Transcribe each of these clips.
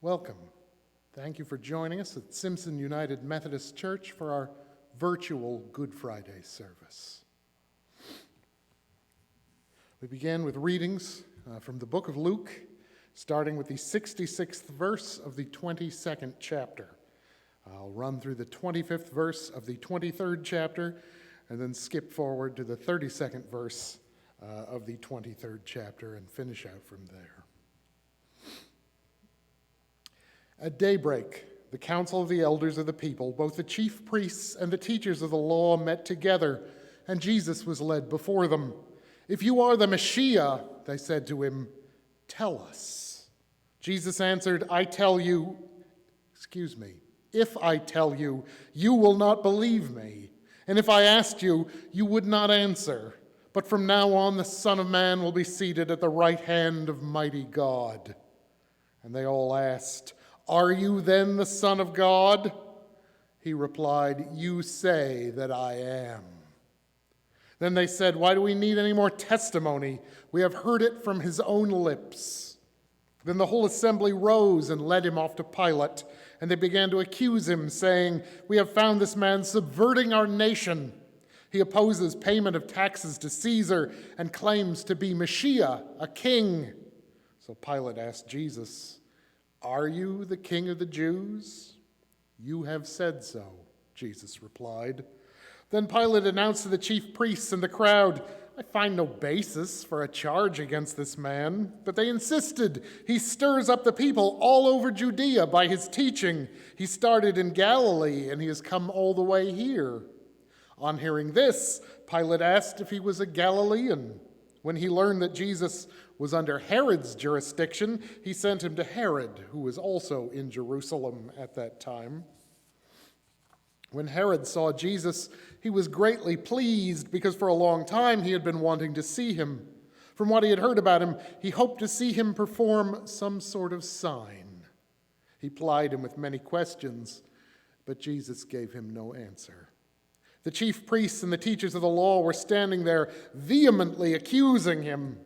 Welcome. Thank you for joining us at Simpson United Methodist Church for our virtual Good Friday service. We begin with readings from the book of Luke, starting with the 66th verse of the 22nd chapter. I'll run through the 25th verse of the 23rd chapter and then skip forward to the 32nd verse of the 23rd chapter and finish out from there. At daybreak, the council of the elders of the people, both the chief priests and the teachers of the law, met together, and Jesus was led before them. "If you are the Messiah," they said to him, "tell us." Jesus answered, if I tell you, you will not believe me. And if I asked you, you would not answer. But from now on, the Son of Man will be seated at the right hand of mighty God. And they all asked, "Are you then the Son of God?" He replied, "You say that I am." Then they said, "Why do we need any more testimony? We have heard it from his own lips." Then the whole assembly rose and led him off to Pilate, and they began to accuse him, saying, "We have found this man subverting our nation. He opposes payment of taxes to Caesar and claims to be Messiah, a king." So Pilate asked Jesus, "Are you the king of the Jews?" "You have said so," Jesus replied. Then Pilate announced to the chief priests and the crowd, "I find no basis for a charge against this man." But they insisted, "He stirs up the people all over Judea by his teaching. He started in Galilee, and he has come all the way here." On hearing this, Pilate asked if he was a Galilean. When he learned that Jesus was under Herod's jurisdiction, he sent him to Herod, who was also in Jerusalem at that time. When Herod saw Jesus, he was greatly pleased because for a long time he had been wanting to see him. From what he had heard about him, he hoped to see him perform some sort of sign. He plied him with many questions, but Jesus gave him no answer. The chief priests and the teachers of the law were standing there vehemently accusing him.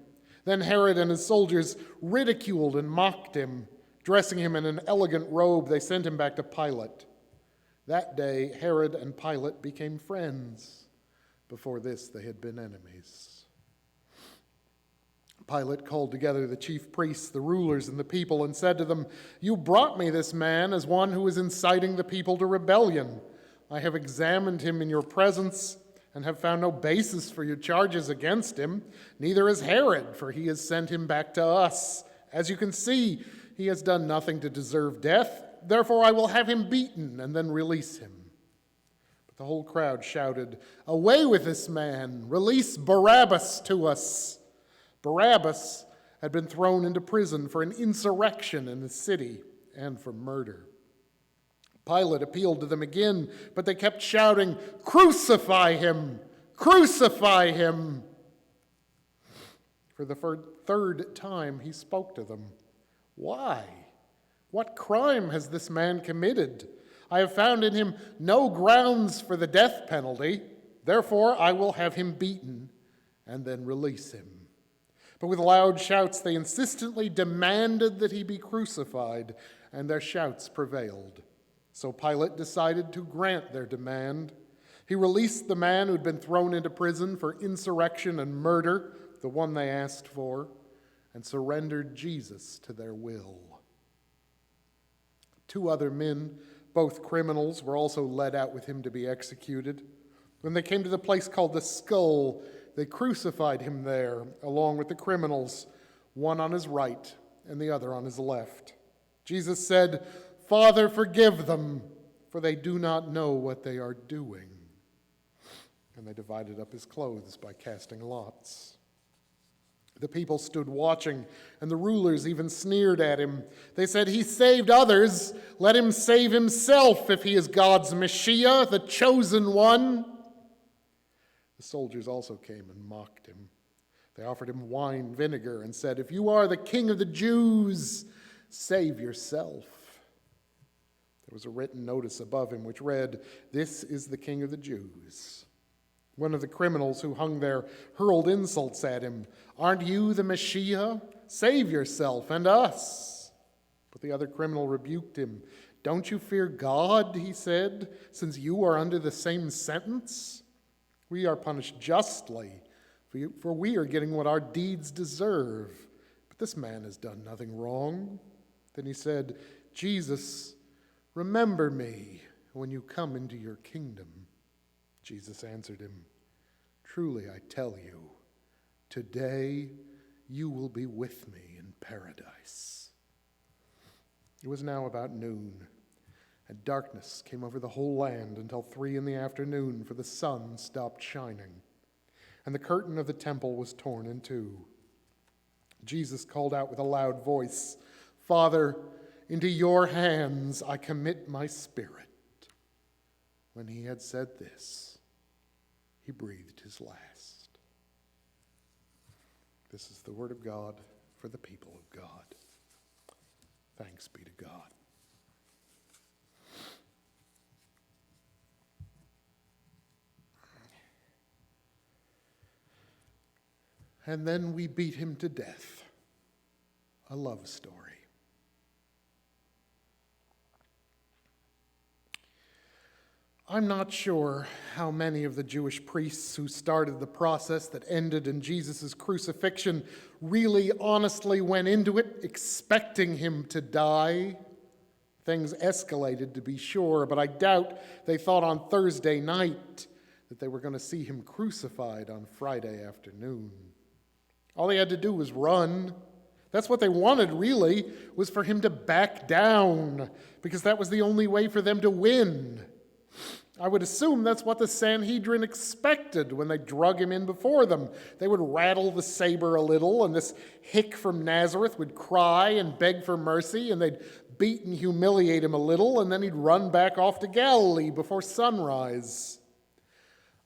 Then Herod and his soldiers ridiculed and mocked him. Dressing him in an elegant robe, they sent him back to Pilate. That day, Herod and Pilate became friends. Before this, they had been enemies. Pilate called together the chief priests, the rulers, and the people and said to them, "You brought me this man as one who is inciting the people to rebellion. I have examined him in your presence and have found no basis for your charges against him. Neither has Herod, for he has sent him back to us. As you can see, he has done nothing to deserve death. Therefore I will have him beaten and then release him." But the whole crowd shouted, "Away with this man! Release Barabbas to us!" Barabbas had been thrown into prison for an insurrection in the city and for murder. Pilate appealed to them again, but they kept shouting, "Crucify him! Crucify him!" For the third time he spoke to them. "Why? What crime has this man committed? I have found in him no grounds for the death penalty. Therefore I will have him beaten and then release him." But with loud shouts they insistently demanded that he be crucified, and their shouts prevailed. So Pilate decided to grant their demand. He released the man who had been thrown into prison for insurrection and murder, the one they asked for, and surrendered Jesus to their will. 2 other men, both criminals, were also led out with him to be executed. When they came to the place called the Skull, they crucified him there, along with the criminals, one on his right and the other on his left. Jesus said, "Father, forgive them, for they do not know what they are doing." And they divided up his clothes by casting lots. The people stood watching, and the rulers even sneered at him. They said, "He saved others. Let him save himself if he is God's Messiah, the chosen one." The soldiers also came and mocked him. They offered him wine vinegar and said, "If you are the king of the Jews, save yourself." There was a written notice above him which read, "This is the King of the Jews." One of the criminals who hung there hurled insults at him. "Aren't you the Messiah? Save yourself and us." But the other criminal rebuked him. "Don't you fear God," he said, "since you are under the same sentence? We are punished justly, for we are getting what our deeds deserve. But this man has done nothing wrong." Then he said, "Jesus, remember me when you come into your kingdom." Jesus answered him, "Truly I tell you, today you will be with me in paradise." It was now about noon, and darkness came over the whole land until 3 p.m, for the sun stopped shining, and the curtain of the temple was torn in two. Jesus called out with a loud voice, "Father, into your hands I commit my spirit." When he had said this, he breathed his last. This is the word of God for the people of God. Thanks be to God. And then we beat him to death. A love story. I'm not sure how many of the Jewish priests who started the process that ended in Jesus' crucifixion really honestly went into it expecting him to die. Things escalated, to be sure, but I doubt they thought on Thursday night that they were going to see him crucified on Friday afternoon. All they had to do was run. That's what they wanted, really, was for him to back down, because that was the only way for them to win. I would assume that's what the Sanhedrin expected when they drug him in before them. They would rattle the saber a little, and this hick from Nazareth would cry and beg for mercy, and they'd beat and humiliate him a little, and then he'd run back off to Galilee before sunrise.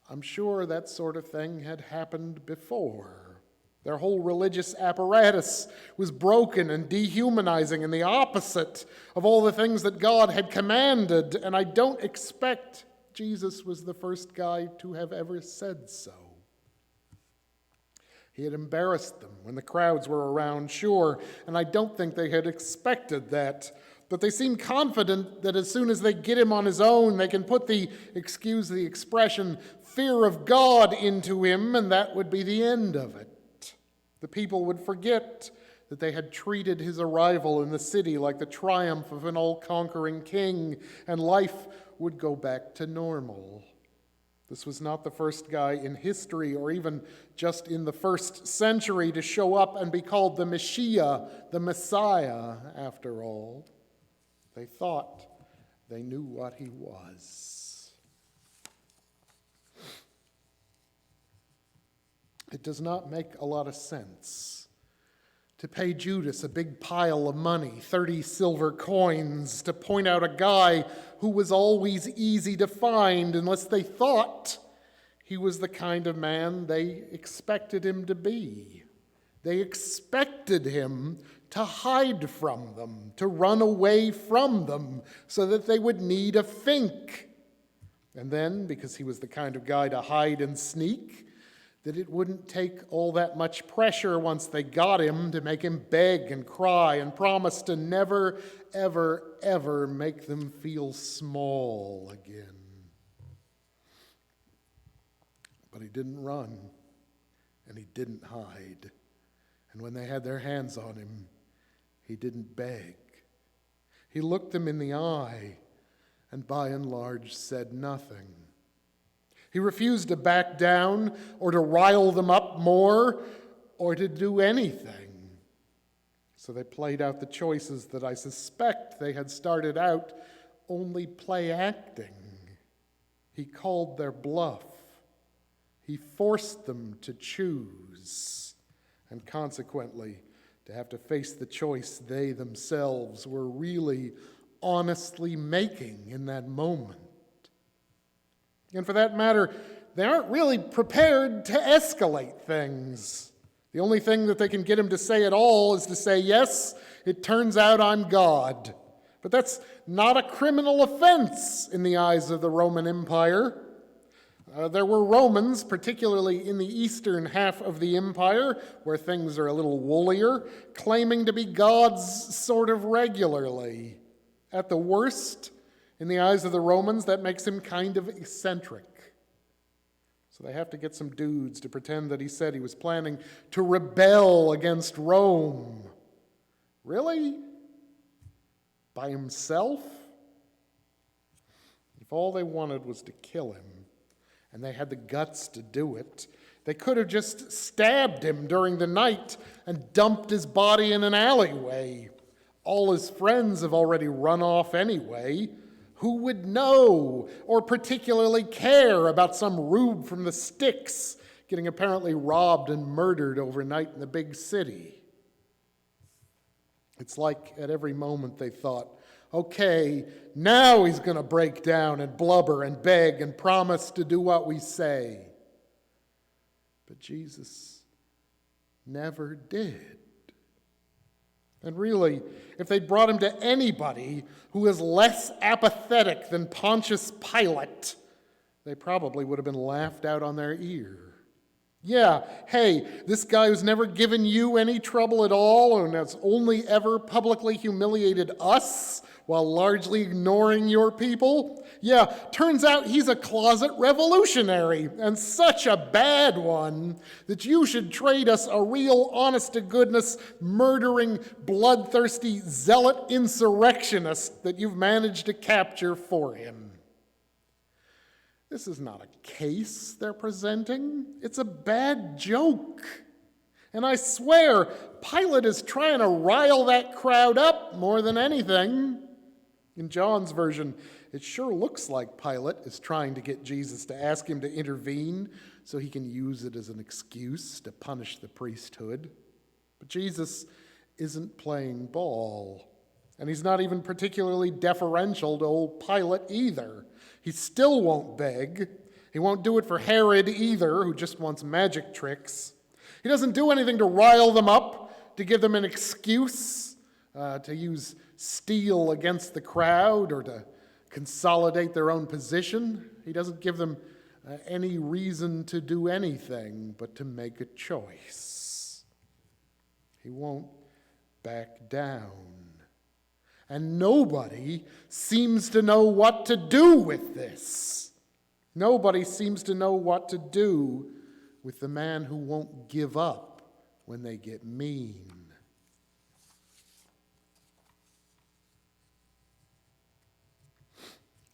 I'm sure that sort of thing had happened before. Their whole religious apparatus was broken and dehumanizing and the opposite of all the things that God had commanded, and I don't expect Jesus was the first guy to have ever said so. He had embarrassed them when the crowds were around, sure, and I don't think they had expected that. But they seemed confident that as soon as they get him on his own, they can put the, excuse the expression, fear of God into him, and that would be the end of it. The people would forget that they had treated his arrival in the city like the triumph of an all-conquering king, and life would go back to normal. This was not the first guy in history, or even just in the first century, to show up and be called the Mashiach, the Messiah, after all. They thought they knew what he was. It does not make a lot of sense to pay Judas a big pile of money, 30 silver coins, to point out a guy who was always easy to find, unless they thought he was the kind of man they expected him to be. They expected him to hide from them, to run away from them, so that they would need a fink. And then, because he was the kind of guy to hide and sneak, that it wouldn't take all that much pressure once they got him to make him beg and cry and promise to never, ever, ever make them feel small again. But he didn't run, and he didn't hide. And when they had their hands on him, he didn't beg. He looked them in the eye and by and large said nothing. He refused to back down or to rile them up more or to do anything. So they played out the choices that I suspect they had started out only play acting. He called their bluff. He forced them to choose, and consequently to have to face the choice they themselves were really honestly making in that moment. And for that matter, they aren't really prepared to escalate things. The only thing that they can get him to say at all is to say, "Yes, it turns out I'm God." But that's not a criminal offense in the eyes of the Roman Empire. There were Romans, particularly in the eastern half of the empire, where things are a little woollier, claiming to be gods sort of regularly. At the worst, in the eyes of the Romans, that makes him kind of eccentric. So they have to get some dudes to pretend that he said he was planning to rebel against Rome. Really? By himself? If all they wanted was to kill him, and they had the guts to do it, they could have just stabbed him during the night and dumped his body in an alleyway. All his friends have already run off anyway. Who would know or particularly care about some rube from the sticks getting apparently robbed and murdered overnight in the big city? It's like at every moment they thought, okay, now he's going to break down and blubber and beg and promise to do what we say. But Jesus never did. And really, if they'd brought him to anybody who is less apathetic than Pontius Pilate, they probably would have been laughed out on their ear. Yeah, hey, this guy who's never given you any trouble at all and has only ever publicly humiliated us while largely ignoring your people. Yeah, turns out he's a closet revolutionary, and such a bad one that you should trade us a real honest-to-goodness, murdering, bloodthirsty, zealot insurrectionist that you've managed to capture for him. This is not a case they're presenting. It's a bad joke. And I swear, Pilate is trying to rile that crowd up more than anything. In John's version, it sure looks like Pilate is trying to get Jesus to ask him to intervene so he can use it as an excuse to punish the priesthood. But Jesus isn't playing ball. And he's not even particularly deferential to old Pilate either. He still won't beg. He won't do it for Herod either, who just wants magic tricks. He doesn't do anything to rile them up, to give them an excuse, to use steel against the crowd or to consolidate their own position. He doesn't give them any reason to do anything but to make a choice. He won't back down. And nobody seems to know what to do with this. Nobody seems to know what to do with the man who won't give up when they get mean.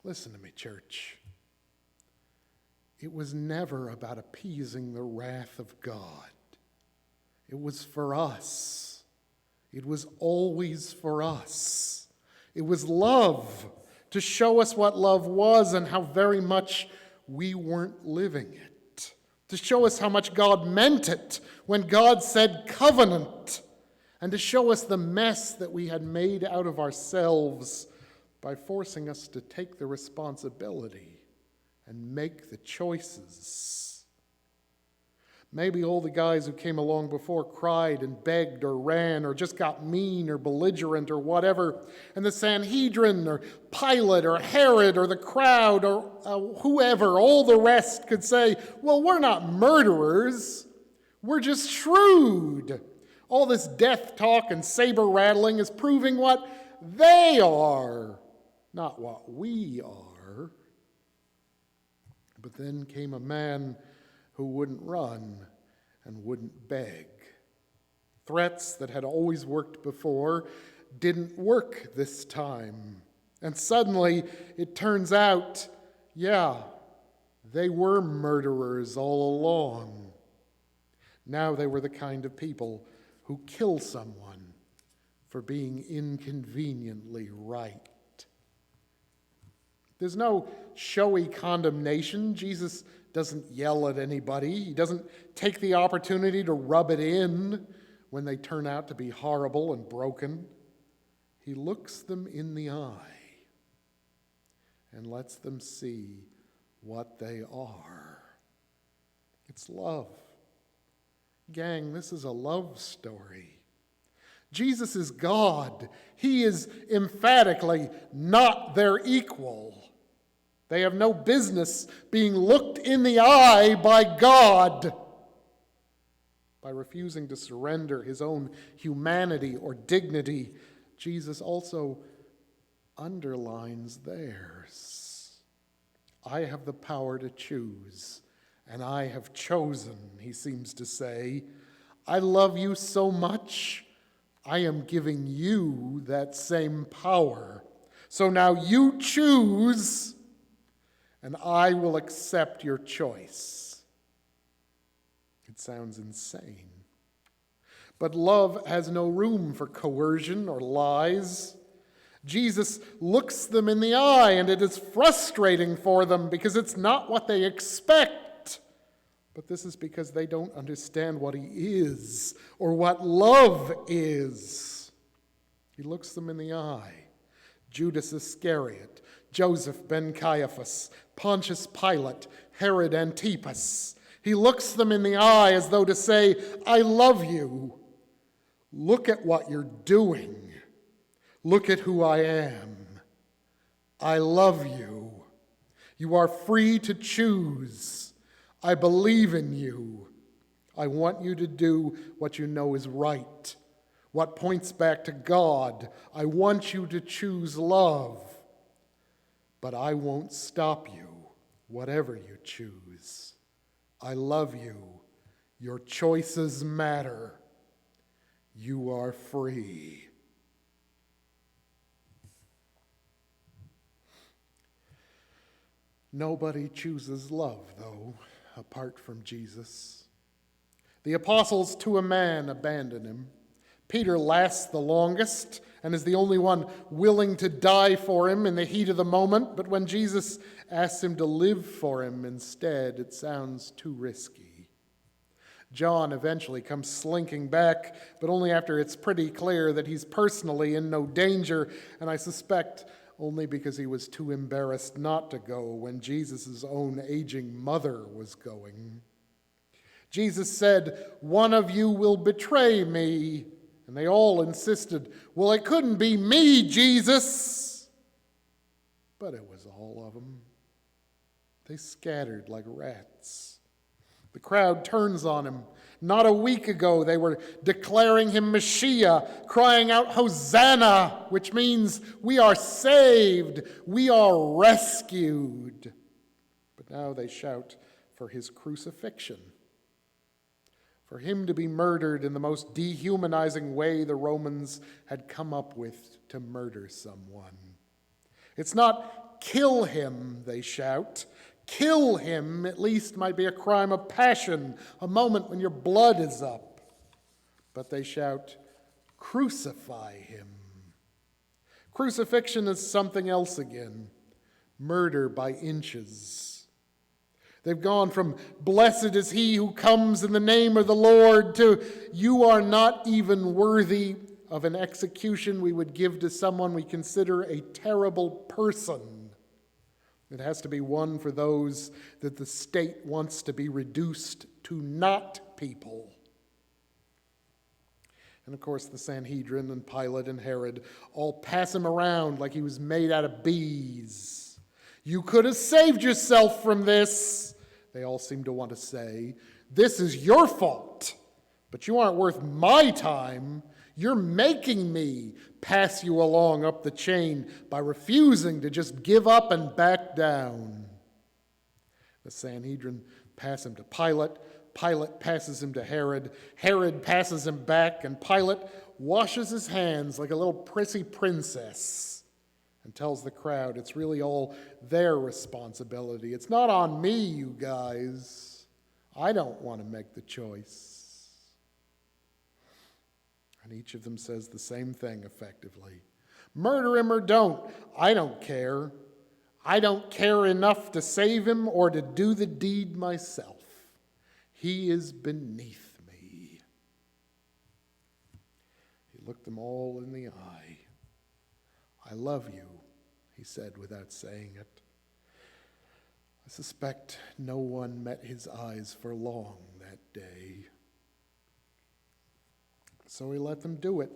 Listen to me, church. It was never about appeasing the wrath of God. It was for us. It was always for us. It was love, to show us what love was and how very much we weren't living it. To show us how much God meant it when God said covenant. And to show us the mess that we had made out of ourselves by forcing us to take the responsibility and make the choices. Maybe all the guys who came along before cried and begged or ran or just got mean or belligerent or whatever, and the Sanhedrin or Pilate or Herod or the crowd or whoever, all the rest could say, well, we're not murderers. We're just shrewd. All this death talk and saber rattling is proving what they are, not what we are. But then came a man who wouldn't run and wouldn't beg. Threats that had always worked before didn't work this time. And suddenly it turns out, yeah, they were murderers all along. Now they were the kind of people who kill someone for being inconveniently right. There's no showy condemnation. Jesus doesn't yell at anybody. He doesn't take the opportunity to rub it in when they turn out to be horrible and broken. He looks them in the eye and lets them see what they are. It's love. Gang, this is a love story. Jesus is God. He is emphatically not their equal. They have no business being looked in the eye by God. By refusing to surrender his own humanity or dignity, Jesus also underlines theirs. I have the power to choose, and I have chosen, he seems to say. I love you so much, I am giving you that same power. So now you choose, and I will accept your choice. It sounds insane. But love has no room for coercion or lies. Jesus looks them in the eye, and it is frustrating for them because it's not what they expect. But this is because they don't understand what he is or what love is. He looks them in the eye. Judas Iscariot, Joseph ben Caiaphas, Pontius Pilate, Herod Antipas. He looks them in the eye as though to say, I love you. Look at what you're doing. Look at who I am. I love you. You are free to choose. I believe in you. I want you to do what you know is right, what points back to God. I want you to choose love. But I won't stop you, whatever you choose. I love you. Your choices matter. You are free. Nobody chooses love, though, apart from Jesus. The apostles, to a man, abandon him. Peter lasts the longest and is the only one willing to die for him in the heat of the moment. But when Jesus asks him to live for him instead, it sounds too risky. John eventually comes slinking back, but only after it's pretty clear that he's personally in no danger, and I suspect only because he was too embarrassed not to go when Jesus' own aging mother was going. Jesus said, "One of you will betray me." And they all insisted, "Well, it couldn't be me, Jesus." But it was all of them. They scattered like rats. The crowd turns on him. Not a week ago, they were declaring him Messiah, crying out, "Hosanna," which means we are saved, we are rescued. But now they shout for his crucifixion, for him to be murdered in the most dehumanizing way the Romans had come up with to murder someone. It's not kill him, they shout. Kill him, at least, might be a crime of passion, a moment when your blood is up. But they shout, crucify him. Crucifixion is something else again, murder by inches. They've gone from "Blessed is he who comes in the name of the Lord" to "You are not even worthy of an execution we would give to someone we consider a terrible person." It has to be one for those that the state wants to be reduced to not people. And of course, the Sanhedrin and Pilate and Herod all pass him around like he was made out of bees. "You could have saved yourself from this," they all seem to want to say. "This is your fault, but you aren't worth my time. You're making me pass you along up the chain by refusing to just give up and back down." The Sanhedrin pass him to Pilate. Pilate passes him to Herod. Herod passes him back, and Pilate washes his hands like a little prissy princess and tells the crowd it's really all their responsibility. "It's not on me, you guys. I don't want to make the choice." And each of them says the same thing effectively. "Murder him or don't. I don't care. I don't care enough to save him or to do the deed myself. He is beneath me." He looked them all in the eye. "I love you," he said without saying it. I suspect no one met his eyes for long that day. So he let them do it.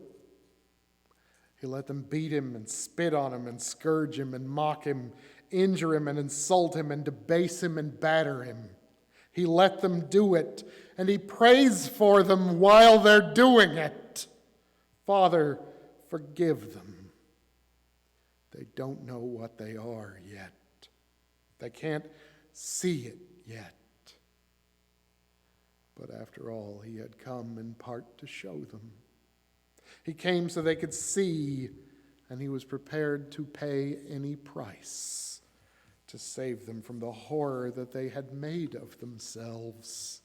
He let them beat him and spit on him and scourge him and mock him injure him and insult him and debase him and batter him. He let them do it, and he prays for them while they're doing it. Father, forgive them. They don't know what they are yet. They can't see it yet. But after all, he had come in part to show them. He came so they could see, and he was prepared to pay any price to save them from the horror that they had made of themselves.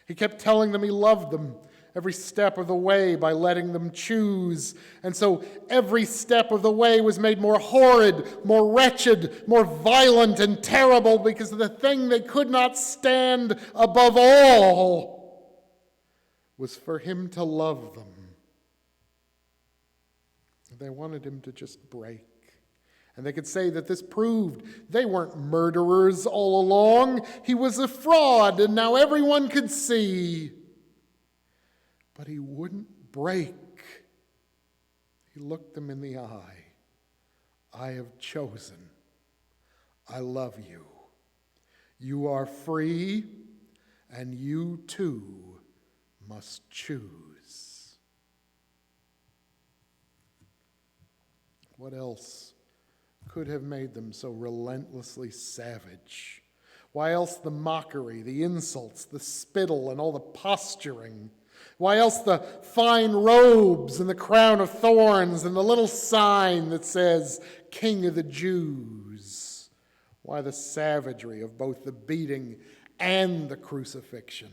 He kept telling them he loved them every step of the way by letting them choose. And so every step of the way was made more horrid, more wretched, more violent and terrible, because the thing they could not stand above all was for him to love them. They wanted him to just break. And they could say that this proved they weren't murderers all along. He was a fraud, and now everyone could see. But he wouldn't break. He looked them in the eye. I have chosen. I love you. You are free, and you too must choose. What else could have made them so relentlessly savage? Why else the mockery, the insults, the spittle, and all the posturing? Why else the fine robes and the crown of thorns and the little sign that says, King of the Jews? Why the savagery of both the beating and the crucifixion?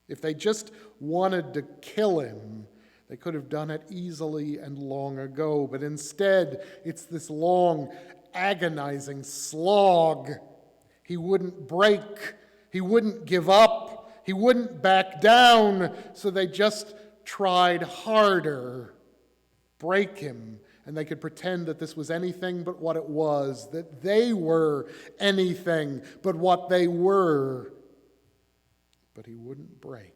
If they just wanted to kill him, they could have done it easily and long ago, but instead, it's this long, agonizing slog. He wouldn't break. He wouldn't give up. He wouldn't back down, so they just tried harder. Break him, and they could pretend that this was anything but what it was, that they were anything but what they were. But he wouldn't break.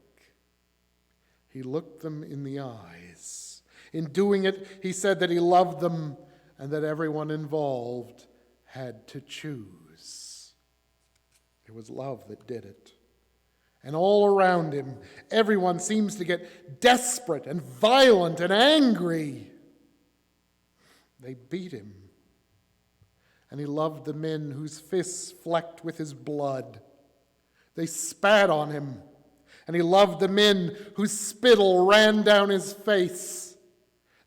He looked them in the eyes. In doing it, he said that he loved them and that everyone involved had to choose. It was love that did it. And all around him, everyone seems to get desperate and violent and angry. They beat him. And he loved the men whose fists flecked with his blood. They spat on him. And he loved the men whose spittle ran down his face.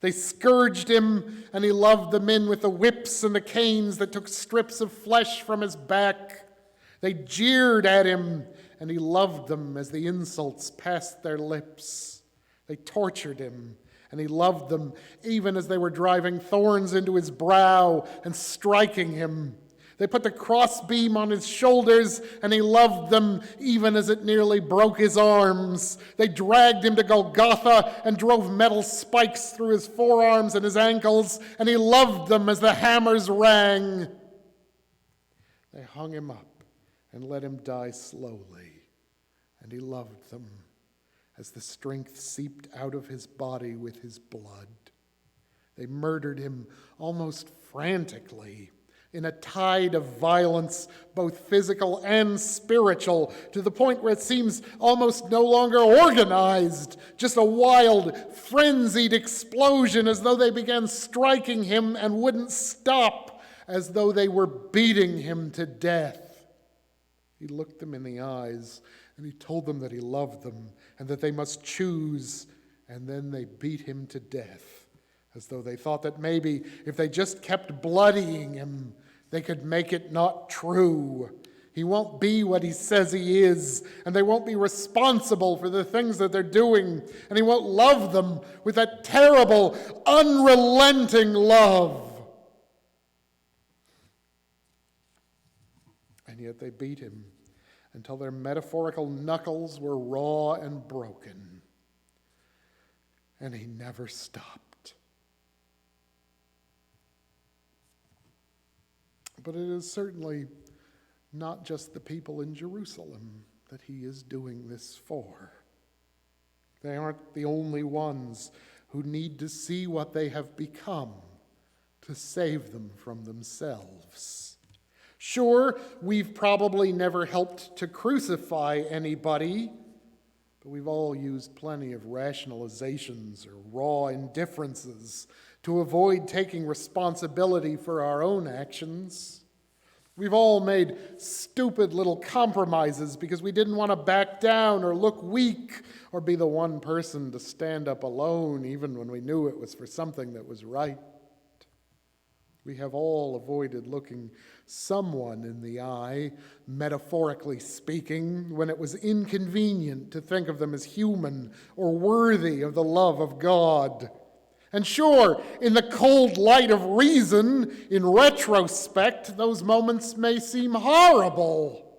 They scourged him, and he loved the men with the whips and the canes that took strips of flesh from his back. They jeered at him, and he loved them as the insults passed their lips. They tortured him, and he loved them even as they were driving thorns into his brow and striking him. They put the crossbeam on his shoulders, and he loved them even as it nearly broke his arms. They dragged him to Golgotha and drove metal spikes through his forearms and his ankles, and he loved them as the hammers rang. They hung him up and let him die slowly, and he loved them as the strength seeped out of his body with his blood. They murdered him almost frantically, in a tide of violence, both physical and spiritual, to the point where it seems almost no longer organized, just a wild, frenzied explosion, as though they began striking him and wouldn't stop, as though they were beating him to death. He looked them in the eyes, and he told them that he loved them, and that they must choose, and then they beat him to death, as though they thought that maybe if they just kept bloodying him, they could make it not true. He won't be what he says he is, and they won't be responsible for the things that they're doing, and he won't love them with that terrible, unrelenting love. And yet they beat him until their metaphorical knuckles were raw and broken, and he never stopped. But it is certainly not just the people in Jerusalem that he is doing this for. They aren't the only ones who need to see what they have become to save them from themselves. Sure, we've probably never helped to crucify anybody, but we've all used plenty of rationalizations or raw indifferences to avoid taking responsibility for our own actions. We've all made stupid little compromises because we didn't want to back down or look weak or be the one person to stand up alone, even when we knew it was for something that was right. We have all avoided looking someone in the eye, metaphorically speaking, when it was inconvenient to think of them as human or worthy of the love of God. And sure, in the cold light of reason, in retrospect, those moments may seem horrible.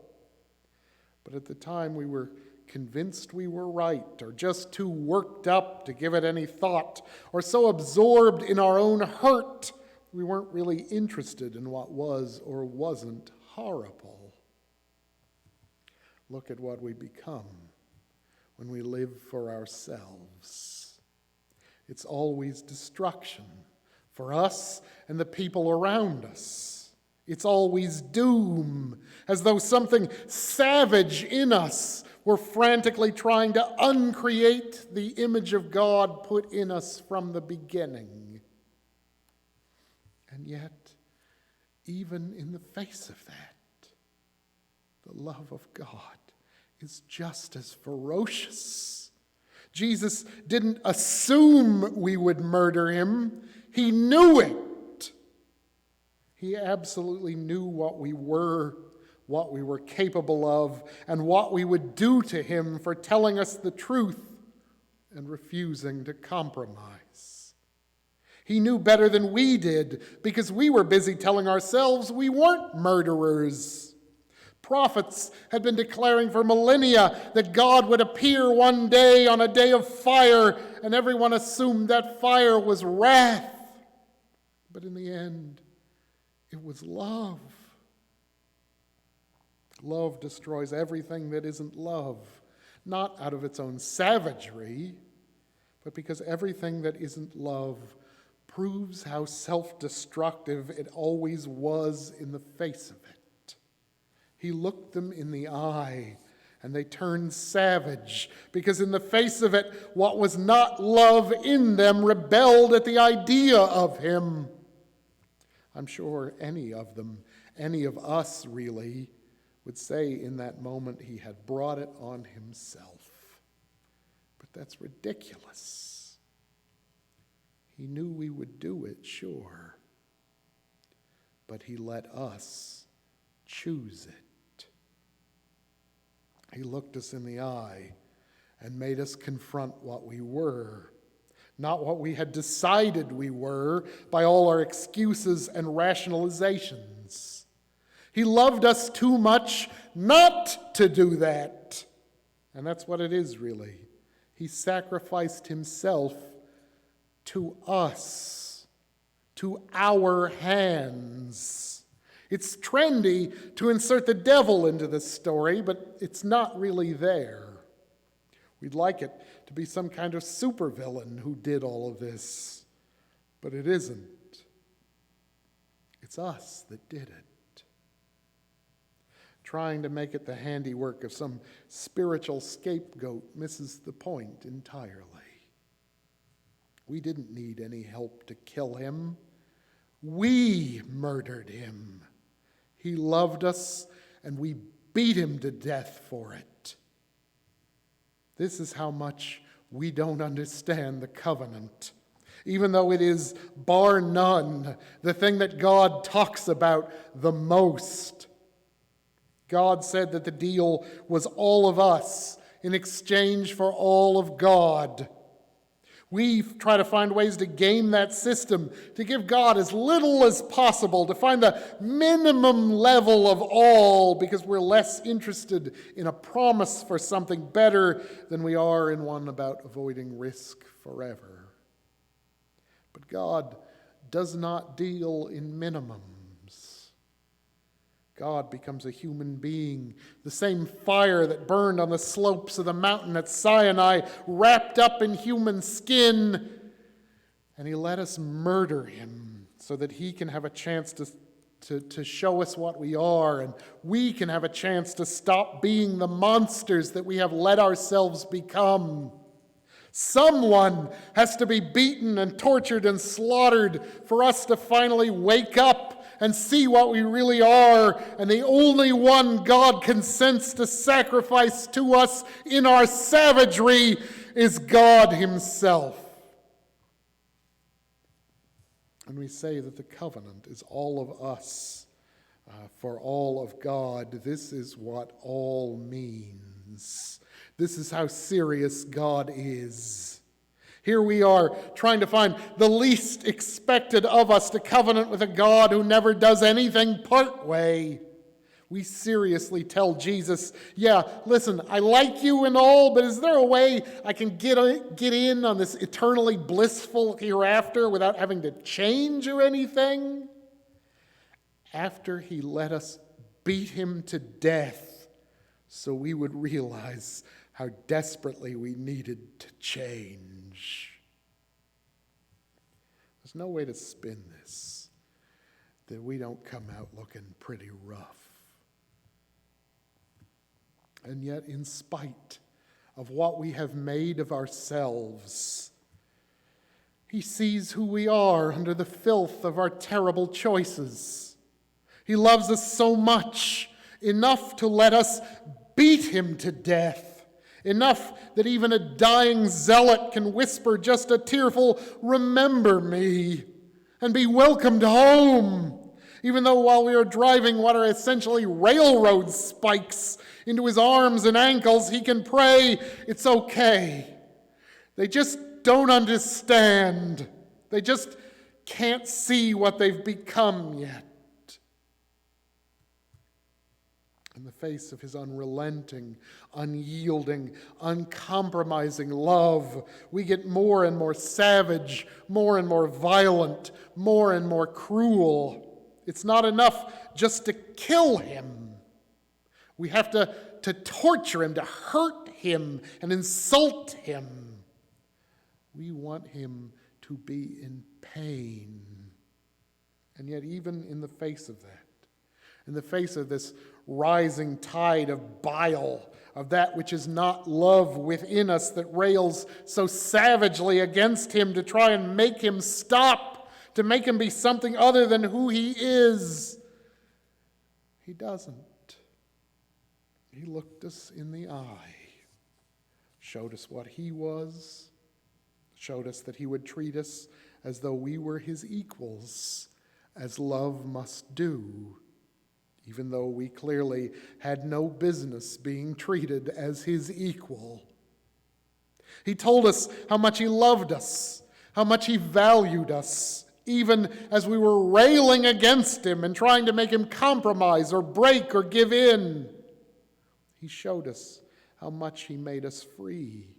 But at the time, we were convinced we were right, or just too worked up to give it any thought, or so absorbed in our own hurt, we weren't really interested in what was or wasn't horrible. Look at what we become when we live for ourselves. It's always destruction for us and the people around us. It's always doom, as though something savage in us were frantically trying to uncreate the image of God put in us from the beginning. And yet, even in the face of that, the love of God is just as ferocious. Jesus didn't assume we would murder him. He knew it. He absolutely knew what we were capable of, and what we would do to him for telling us the truth and refusing to compromise. He knew better than we did, because we were busy telling ourselves we weren't murderers. Prophets had been declaring for millennia that God would appear one day on a day of fire, and everyone assumed that fire was wrath. But in the end, it was love. Love destroys everything that isn't love, not out of its own savagery, but because everything that isn't love proves how self-destructive it always was in the face of it. He looked them in the eye, and they turned savage, because in the face of it, what was not love in them rebelled at the idea of him. I'm sure any of them, any of us really, would say in that moment he had brought it on himself. But that's ridiculous. He knew we would do it, sure, but he let us choose it. He looked us in the eye and made us confront what we were, not what we had decided we were by all our excuses and rationalizations. He loved us too much not to do that. And that's what it is, really. He sacrificed himself to us, to our hands. It's trendy to insert the devil into this story, but it's not really there. We'd like it to be some kind of supervillain who did all of this, but it isn't. It's us that did it. Trying to make it the handiwork of some spiritual scapegoat misses the point entirely. We didn't need any help to kill him. We murdered him. He loved us, and we beat him to death for it. This is how much we don't understand the covenant, even though it is, bar none, the thing that God talks about the most. God said that the deal was all of us in exchange for all of God. We try to find ways to game that system, to give God as little as possible, to find the minimum level of all, because we're less interested in a promise for something better than we are in one about avoiding risk forever. But God does not deal in minimums. God becomes a human being, the same fire that burned on the slopes of the mountain at Sinai, wrapped up in human skin, and he let us murder him so that he can have a chance to to show us what we are, and we can have a chance to stop being the monsters that we have let ourselves become. Someone has to be beaten and tortured and slaughtered for us to finally wake up and see what we really are, and the only one God consents to sacrifice to us in our savagery is God himself. And we say that the covenant is all of us for all of God. This is what all means. This is how serious God is. Here we are trying to find the least expected of us to covenant with a God who never does anything part way. We seriously tell Jesus, yeah, listen, I like you and all, but is there a way I can get in on this eternally blissful hereafter without having to change or anything? After he let us beat him to death so we would realize how desperately we needed to change. There's no way to spin this that we don't come out looking pretty rough. And yet, in spite of what we have made of ourselves, he sees who we are under the filth of our terrible choices. He loves us so much, enough to let us beat him to death, enough that even a dying zealot can whisper just a tearful, "Remember me," and be welcomed home. Even though while we are driving what are essentially railroad spikes into his arms and ankles, he can pray, "It's okay. They just don't understand. They just can't see what they've become yet." In the face of his unrelenting, unyielding, uncompromising love, we get more and more savage, more and more violent, more and more cruel. It's not enough just to kill him. We have to torture him, to hurt him and insult him. We want him to be in pain. And yet, even in the face of that, in the face of this rising tide of bile, of that which is not love within us that rails so savagely against him to try and make him stop, to make him be something other than who he is, he doesn't. He looked us in the eye, showed us what he was, showed us that he would treat us as though we were his equals, as love must do, even though we clearly had no business being treated as his equal. He told us how much he loved us, how much he valued us, even as we were railing against him and trying to make him compromise or break or give in. He showed us how much he made us free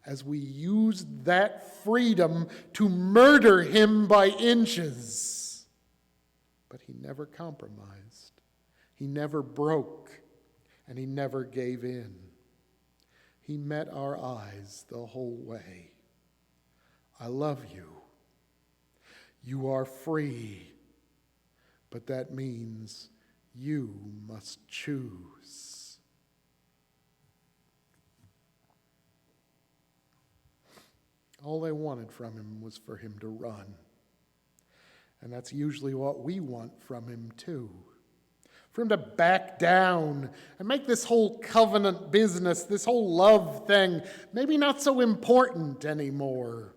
as we used that freedom to murder him by inches. But he never compromised. He never broke, and he never gave in. He met our eyes the whole way. I love you. You are free, but that means you must choose. All they wanted from him was for him to run. And that's usually what we want from him too. For him to back down and make this whole covenant business, this whole love thing, maybe not so important anymore.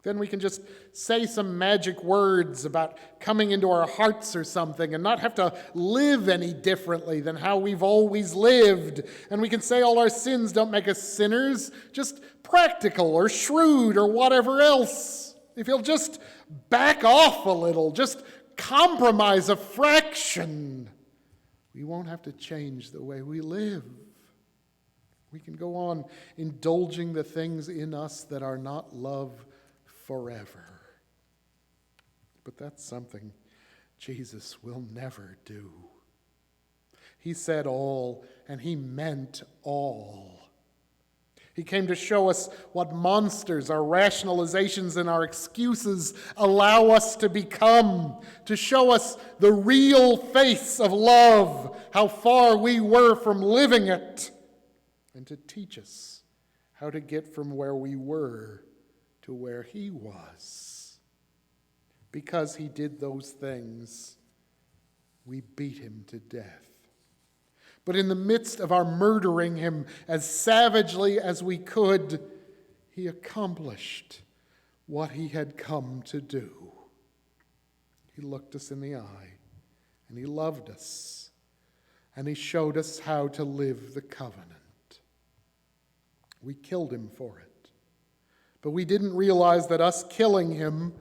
Then we can just say some magic words about coming into our hearts or something and not have to live any differently than how we've always lived. And we can say all our sins don't make us sinners, just practical or shrewd or whatever else. If you'll just back off a little, just compromise a fraction, we won't have to change the way we live. We can go on indulging the things in us that are not love forever. But that's something Jesus will never do. He said all, and he meant all. He came to show us what monsters our rationalizations and our excuses allow us to become, to show us the real face of love, how far we were from living it, and to teach us how to get from where we were to where he was. Because he did those things, we beat him to death. But in the midst of our murdering him as savagely as we could, he accomplished what he had come to do. He looked us in the eye, and he loved us, and he showed us how to live the covenant. We killed him for it, but we didn't realize that us killing him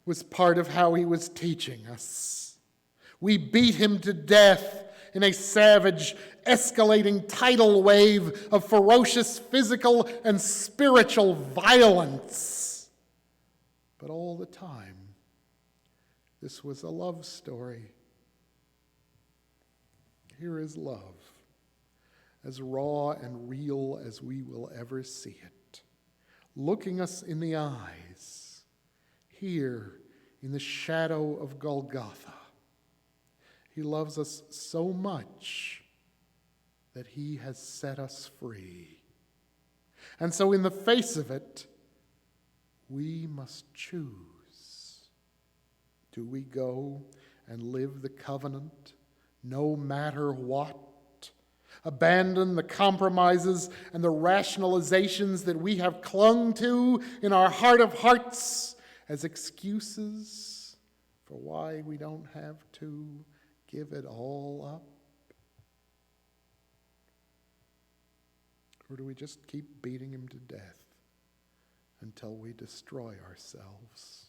was part of how he was teaching us. We beat him to death in a savage, escalating tidal wave of ferocious physical and spiritual violence. But all the time, this was a love story. Here is love, as raw and real as we will ever see it, looking us in the eyes, here in the shadow of Golgotha. He loves us so much that he has set us free. And so in the face of it, we must choose. Do we go and live the covenant no matter what? Abandon the compromises and the rationalizations that we have clung to in our heart of hearts as excuses for why we don't have to give it all up? Or do we just keep beating him to death until we destroy ourselves?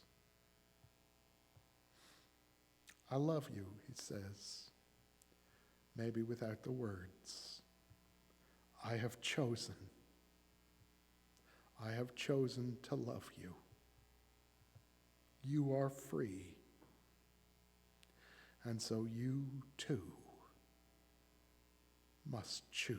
I love you, he says, maybe without the words. I have chosen to love you. You are free. And so you too must choose.